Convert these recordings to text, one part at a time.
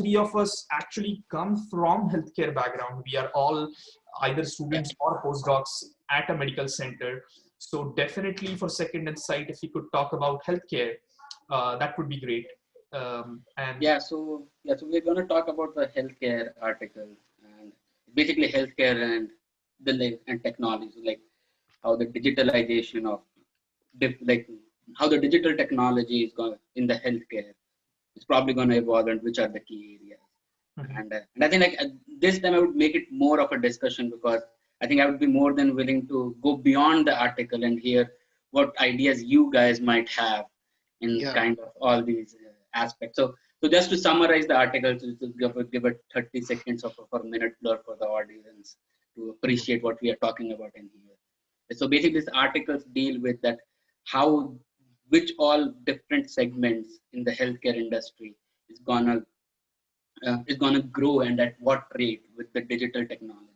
three of us actually come from healthcare background. We are all either Yeah. students or postdocs at a medical center. So definitely for Second Insight, if you could talk about healthcare, that would be great. And So we're going to talk about the healthcare article and basically healthcare and and technology, like how the digitalization of like how the digital technology is going in the healthcare is probably going to evolve and which are the key areas. Mhm. And I think like this time I would make it more of a discussion because I think I would be more than willing to go beyond the article and hear what ideas you guys might have in Yeah. kind of all these aspects. So just to summarize the article, to give it 30 seconds of a minute blur for the audience to appreciate what we are talking about in here. So basically, these articles deal with that how which all different segments in the healthcare industry is gonna grow and at what rate with the digital technology.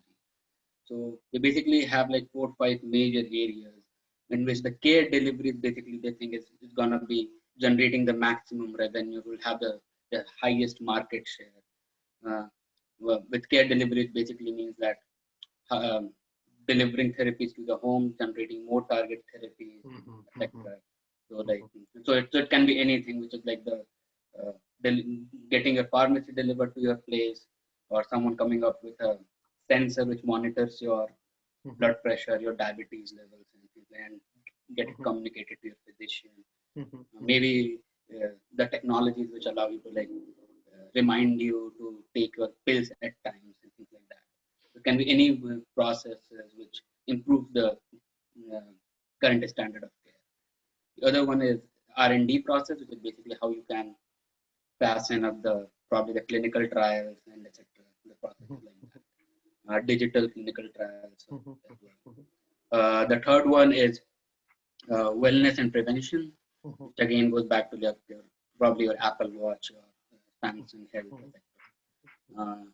So they basically have like 4 or 5 major areas in which the care delivery basically they think is gonna be generating the maximum revenue, will have the highest market share. With care delivery, it basically means that um, delivering therapies to the home, generating more target therapies, Mhm, mhm, etc. So like mhm, so it can be anything, which is like the uh, getting a pharmacy delivered to your place, or someone coming up with a sensor which monitors your mhm, blood pressure, your diabetes levels, and get it mhm, communicated to your physician. mhm, mhm, Maybe the technologies which allow you to like remind you to take your pills at times and things like that. It can be any processes which improve the uh, current standard of care. The other one is R&D process, which is basically how you can fasten up the probably the clinical trials and etc. The processes mhm, like that, digital clinical trials mhm, as well. mhm, The third one is wellness and prevention, mhm, which again goes back to your probably your Apple Watch or Samsung Health, mhm, etc. Uh,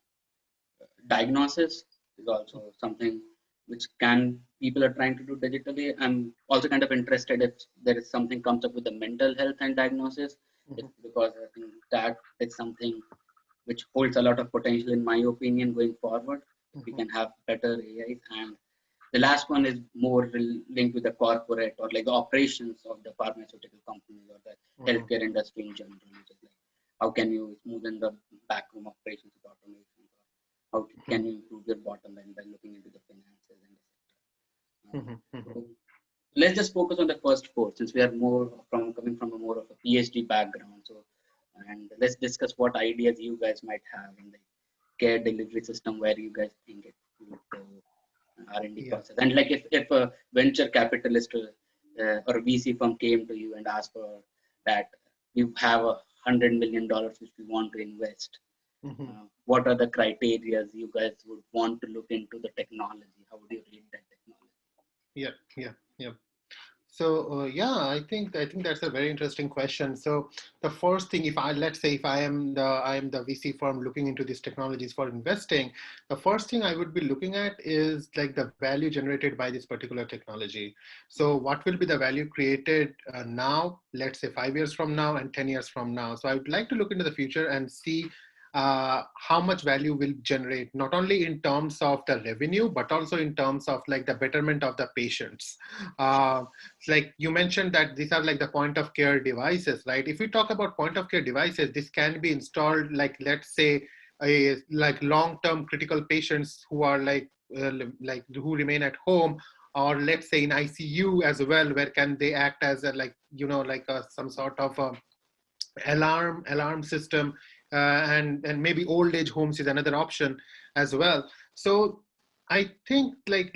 Diagnosis is also something which can people are trying to do digitally. I'm also kind of interested if there is something comes up with the mental health and diagnosis, mhm, it's because I think that is something which holds a lot of potential in my opinion going forward. If we mhm, can have better AIs, and the last one is more linked with the corporate or like the operations of the pharmaceutical companies or the mhm, healthcare industry in general, which is like how can you smoothen the backroom operations with automation, or how can you improve your bottom line by looking into the finances and etc. mhm, mhm. So let's just focus on the first four since we are more from coming from a more of a PhD background. So and let's discuss what ideas you guys might have in the care delivery system where you guys think it would go R&D Yeah. process. And like if a venture capitalist or a VC firm came to you and asked for that, you have $100 million which we want to invest. Mhm. What are the criteria you guys would want to look into the technology? How would you rate that technology? Yeah. Yeah. Yeah. So yeah, I think that's a very interesting question. So the first thing, if I let's say if I am the VC firm looking into these technologies for investing, the first thing I would be looking at is like the value generated by this particular technology. So what will be the value created now, let's say 5 years from now and 10 years from now. So I would like to look into the future and see how much value will generate, not only in terms of the revenue, but also in terms of like the betterment of the patients. Uh, like you mentioned that these are like the point of care devices, right? If we talk about point of care devices, this can be installed like, let's say, like long-term critical patients who are like who remain at home, or let's say in ICU as well, where can they act as a like like some sort of alarm system, and maybe old age homes is another option as well. So I think like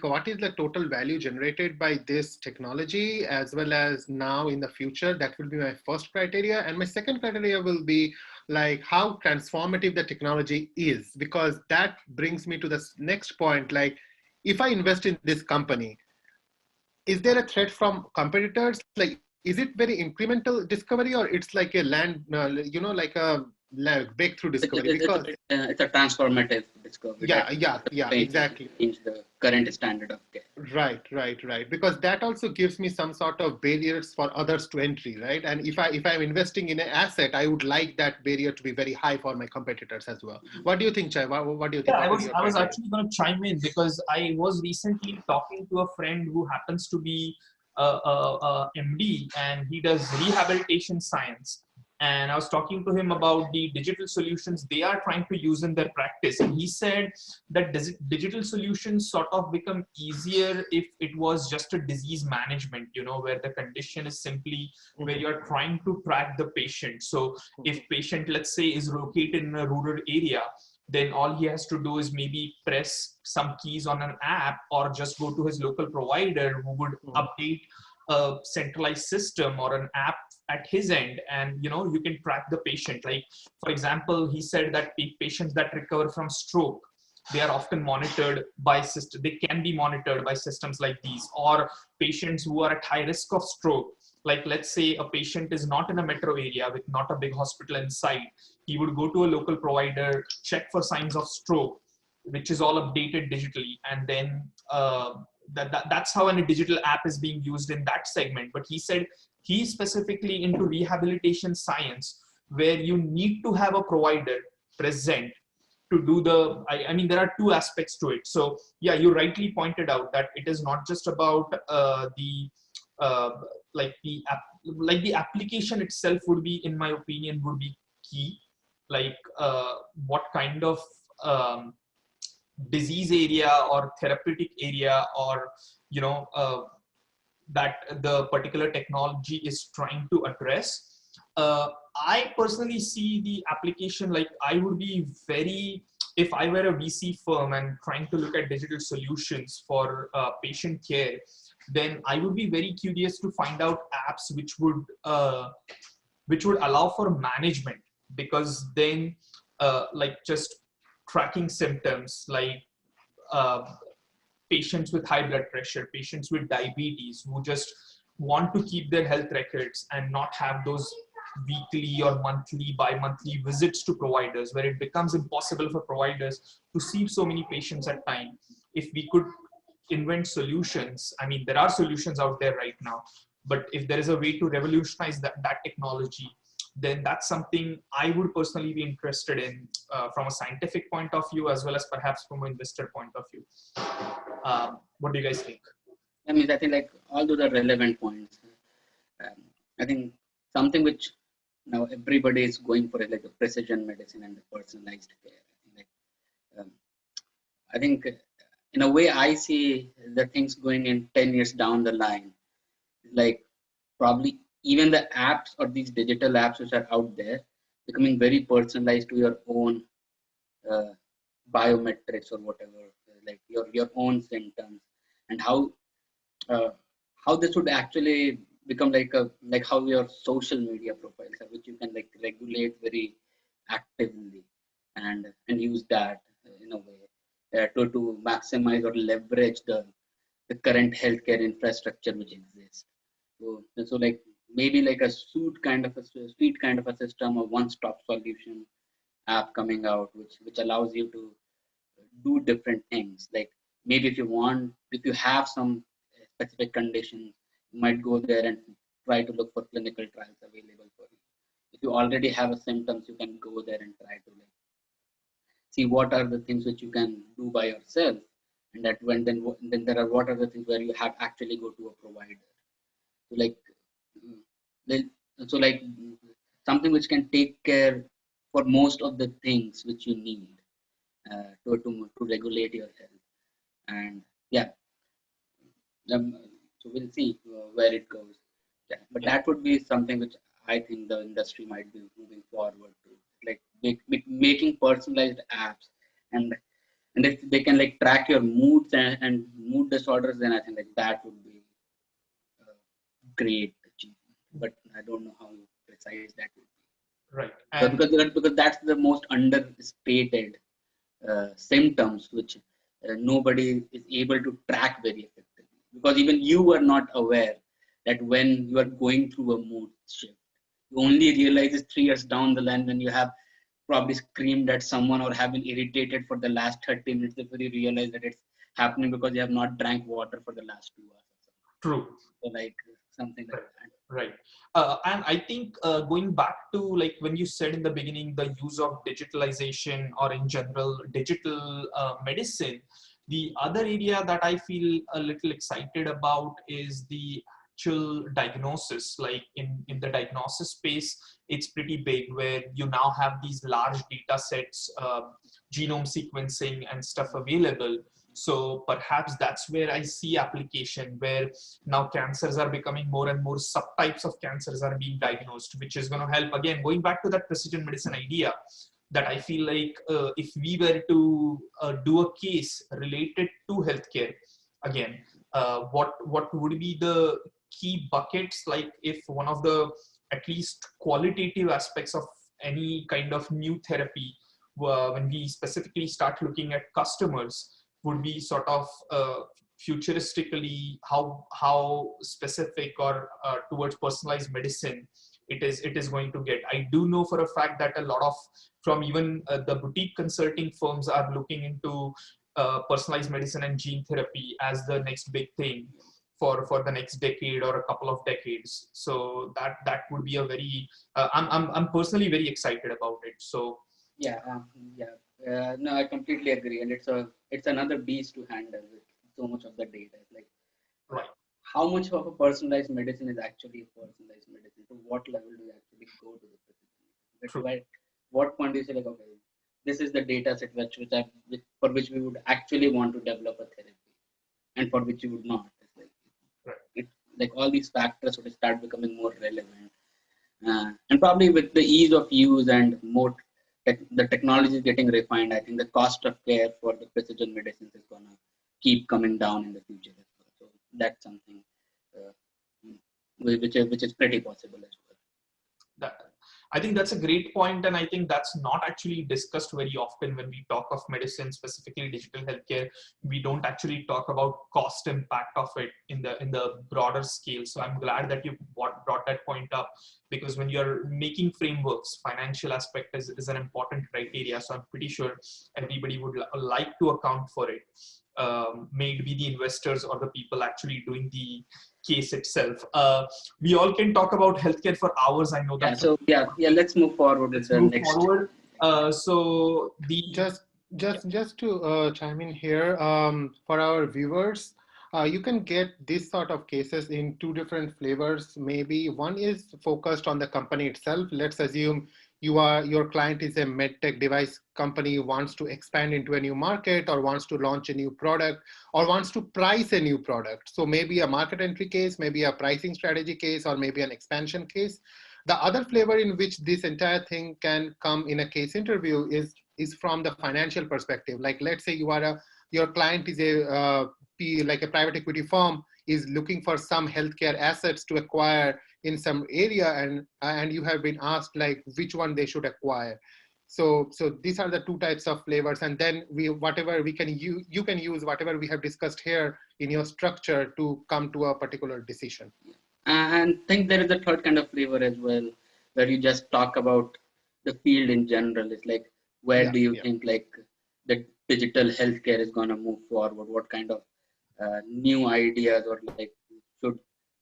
what is the total value generated by this technology as well as now in the future, that will be my first criteria. And my second criteria will be like how transformative the technology is, because that brings me to the next point. Like if I invest in this company, is there a threat from competitors? Like, is it very incremental discovery, or it's like a land, like a breakthrough discovery, because it's a transformative discovery. Exactly. Change the current standard of care. Right. Because that also gives me some sort of barriers for others to entry, right? And if I'm investing in an asset, I would like that barrier to be very high for my competitors as well. What do you think, Chai? What do you think? Yeah, I was actually going to chime in because I was recently talking to a friend who happens to be a MD, and he does rehabilitation science. And I was talking to him about the digital solutions they are trying to use in their practice. And he said that digital solutions sort of become easier if it was just a disease management, where the condition is simply where you're trying to track the patient. So if patient, let's say, is located in a rural area, then all he has to do is maybe press some keys on an app or just go to his local provider who would update a centralized system or an app at his end, and you can track the patient. Like, for example, he said that patients that recover from stroke, they are often monitored by system. They can be monitored by systems like these, or patients who are at high risk of stroke. Like, let's say a patient is not in a metro area with not a big hospital inside. He would go to a local provider, check for signs of stroke, which is all updated digitally. And then that's how a digital app is being used in that segment. But he said he's specifically into rehabilitation science, where you need to have a provider present to do I mean, there are two aspects to it. So yeah, you rightly pointed out that it is not just about the application itself would be, in my opinion, would be key. Like what kind of disease area or therapeutic area, or that the particular technology is trying to address. I personally see the application, like I would be if I were a VC firm and trying to look at digital solutions for patient care, then I would be very curious to find out apps which would allow for management, because then like just tracking symptoms, like patients with high blood pressure, patients with diabetes who just want to keep their health records and not have those weekly or monthly, bi-monthly visits to providers, where it becomes impossible for providers to see so many patients at a time. If we could invent solutions, I mean, there are solutions out there right now, but if there is a way to revolutionize that technology, then that's something I would personally be interested in from a scientific point of view, as well as perhaps from an investor point of view. What do you guys think? I mean, I think like all those are relevant points. I think something which now everybody is going for, like the precision medicine and the personalized care. I think in a way I see the things going in 10 years down the line, like probably even the apps or these digital apps which are out there becoming very personalized to your own biometrics or whatever, like your own symptoms, and how this would actually become like how your social media profiles are, which you can like regulate very actively and use that in a way to maximize or leverage the current healthcare infrastructure which exists. So like maybe like a suite kind of a system, or one-stop solution app coming out, which allows you to do different things. Like maybe if you have some specific conditions, you might go there and try to look for clinical trials available for you. If you already have a symptoms, you can go there and try to like see what are the things which you can do by yourself, and that then there are what are the things where you have actually go to a provider. So like something which can take care for most of the things which you need to regulate your health. And yeah, so we'll see where it goes. Yeah, but that would be something which I think the industry might be moving forward to, like making personalized apps, and if they can like track your moods and mood disorders, then I think like that would be great achievement. But I don't know how precise that would be. Right. Because that's the most understated symptoms which nobody is able to track very effectively. Because even you are not aware that when you are going through a mood shift, you only realize it 3 years down the line when you have probably screamed at someone or have been irritated for the last 30 minutes before you realize that it's happening because you have not drank water for the last 2 hours. True. So like something like that. Right. And I think going back to like when you said in the beginning, the use of digitalization or in general digital medicine, the other area that I feel a little excited about is the actual diagnosis. Like in the diagnosis space, it's pretty big where you now have these large data sets, genome sequencing and stuff available. So perhaps that's where I see application where now cancers are becoming more and more subtypes of cancers are being diagnosed, which is going to help. Again, going back to that precision medicine idea, that I feel like if we were to do a case related to healthcare, again, what would be the key buckets? Like if one of the at least qualitative aspects of any kind of new therapy, when we specifically start looking at customers, would be sort of futuristically how specific or towards personalized medicine it is going to get. I do know for a fact that a lot of from even the boutique consulting firms are looking into personalized medicine and gene therapy as the next big thing for the next decade or a couple of decades. So that would be a very I'm personally very excited about it. So Yeah, no, I completely agree, and it's another beast to handle with so much of the data. It's like, right. How much of a personalized medicine is actually a personalized medicine? To what level do you actually go to the precision? But at what point do you say like, okay, this is the data set for which we would actually want to develop a therapy, and for which you would not. It's like, like all these factors would start becoming more relevant, and probably with the ease of use and more the technology is getting refined, I think the cost of care for the precision medicines is going to keep coming down in the future as well. So that's something which is pretty possible as well. That I think that's a great point, and I think that's not actually discussed very often when we talk of medicine, specifically digital healthcare. We don't actually talk about cost impact of it in the broader scale. So I'm glad that you brought that point up, because when you're making frameworks, financial aspect is an important criteria. So I'm pretty sure everybody would like to account for it. May it be the investors or the people actually doing the case itself. We all can talk about healthcare for hours. I know that. Let's move forward with the next. Forward. So the just to chime in here, for our viewers, you can get this sort of cases in two different flavors. Maybe one is focused on the company itself. Let's assume your client is a medtech device company, wants to expand into a new market, or wants to launch a new product, or wants to price a new product. So maybe a market entry case, maybe a pricing strategy case, or maybe an expansion case. The other flavor in which this entire thing can come in a case interview is from the financial perspective. Like, let's say your client is like a private equity firm, is looking for some healthcare assets to acquire in some area, and you have been asked like which one they should acquire. So these are the two types of flavors, and then you can use whatever we have discussed here in your structure to come to a particular decision. And I think there is a third kind of flavor as well, where you just talk about the field in general. It's like, where do you think like the digital healthcare is going to move forward? What kind of new ideas or like should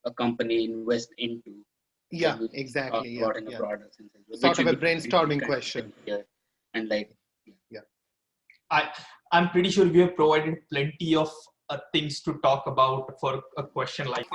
a company invest into? Yeah, exactly. About in a broader sense. Sort of a brainstorming question. And like, I'm pretty sure we have provided plenty of things to talk about for a question like